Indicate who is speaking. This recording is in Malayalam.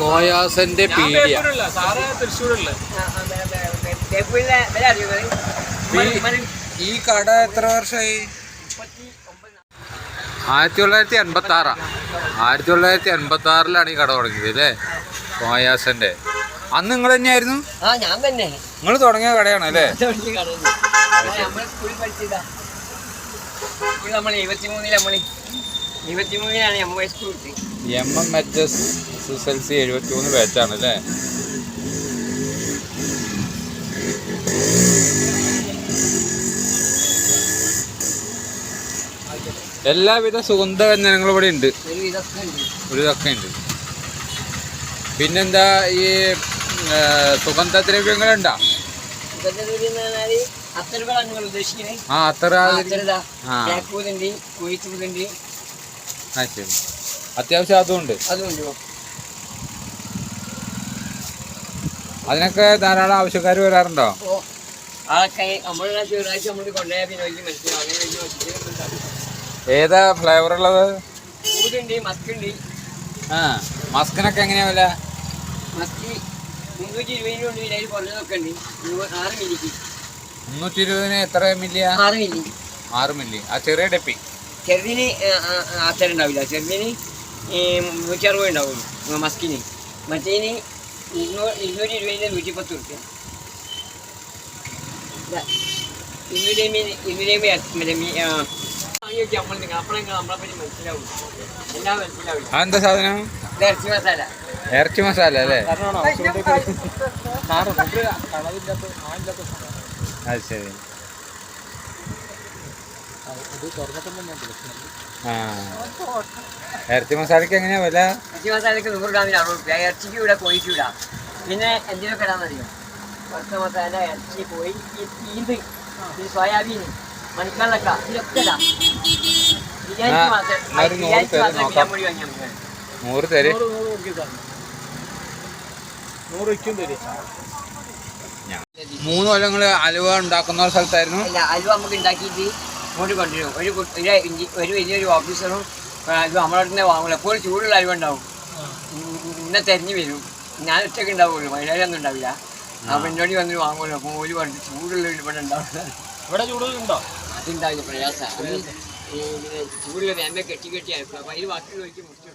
Speaker 1: സോയാസിന്റെ പീഡിയ. ഈ കട എത്ര വർഷമായി? 1986 ഈ കട തുടങ്ങിയത് അല്ലേ? സോയാസിന്റെ. അന്ന് നിങ്ങൾ തന്നെയായിരുന്നു?
Speaker 2: ഞാൻ തന്നെ.
Speaker 1: നിങ്ങൾ തുടങ്ങിയ കടയാണ് അല്ലേ? MMHS SSLC 73 ബാച്ചാണ് അല്ലേ? എല്ലാവിധ സുഗന്ധവ്യഞ്ജനങ്ങളും ഇവിടെ ഉണ്ട്. ഒരു ഇതൊക്കെ ഉണ്ട്. പിന്നെന്താ ഈ സുഗന്ധദ്രവ്യങ്ങളുണ്ടോ? അത്യാവശ്യം അതുണ്ട്. അതിനൊക്കെ ധാരാളം ആവശ്യക്കാർ വരാറുണ്ടോ? ഏതാ ഫ്ലേവർ ഉള്ളത്? മസ്കിനൊക്കെ എങ്ങനെയാ വില? 320 എത്ര മില്ലിയാ? 6 മില്ലി. ആ ചെറിയ ഡപ്പി
Speaker 2: ചെറുതിന് അത്ര ഉണ്ടാവില്ല. ചെറുതിന് 160 ഉണ്ടാവുള്ളൂ മസ്കിന്. മറ്റേന് 220 110 റുപ്യ. 200
Speaker 1: എന്താ സാധനം?
Speaker 2: ഇറച്ചി മസാല.
Speaker 1: ഇറച്ചി മസാല അല്ലേ? അത് ശരി. ഇറച്ചി മസാലക്ക് എങ്ങനെയാ വില?
Speaker 2: ഇറച്ചി മസാലക്ക് 100 ഗ്രാമിന് 60 റുപ്യ. ഇറച്ചിക്ക് ഇവിടെ കോഴിക്ക് ഇടാം. പിന്നെ എന്തിനൊക്കെ ഇടാന്നറിയോ? കുറച്ച് മസാല, ഇറച്ചി, കോഴി, ഇത് സോയാബീൻ, മണിക്കള്ളക്ക, ഇതൊക്കെ ഇടാം. ബിരിയാണിക്ക് മാത്രം
Speaker 1: 100 തരും. 3 കൊല്ലങ്ങൾ അലുവ ഉണ്ടാക്കുന്ന സ്ഥലത്തായിരുന്നു.
Speaker 2: അല്ല, അലുവ നമുക്ക് ഉണ്ടാക്കിയിട്ട് ഇങ്ങോട്ട് കൊണ്ടുവരും. ഒരു വലിയൊരു ഓഫീസറും അലുവ നമ്മളെ തന്നെ വാങ്ങുള്ളൂ. എപ്പോഴും ചൂടുള്ള അലുവ ഉണ്ടാവും. ഇന്നെ തെരഞ്ഞു വരും. ഞാൻ ഒറ്റയ്ക്ക് ഉണ്ടാവുള്ളൂ, മഹിളയൊന്നും ഉണ്ടാവില്ല. അപ്പം എന്നോട് വന്നിട്ട് വാങ്ങുമല്ലോ. അപ്പോൾ ഒരു കൊണ്ട് ചൂടുള്ള ഇവിടെ ഉണ്ടാവില്ല.
Speaker 3: ഇവിടെ ചൂടുണ്ടോ?
Speaker 2: അതുണ്ടാവില്ല, പ്രയാസമാണ്. ചൂടുള്ള വേമ്പ കെട്ടി അയക്കും. അപ്പം അതിന് ബാക്കിയുള്ള ഒഴിച്ച് മുറിച്ചു.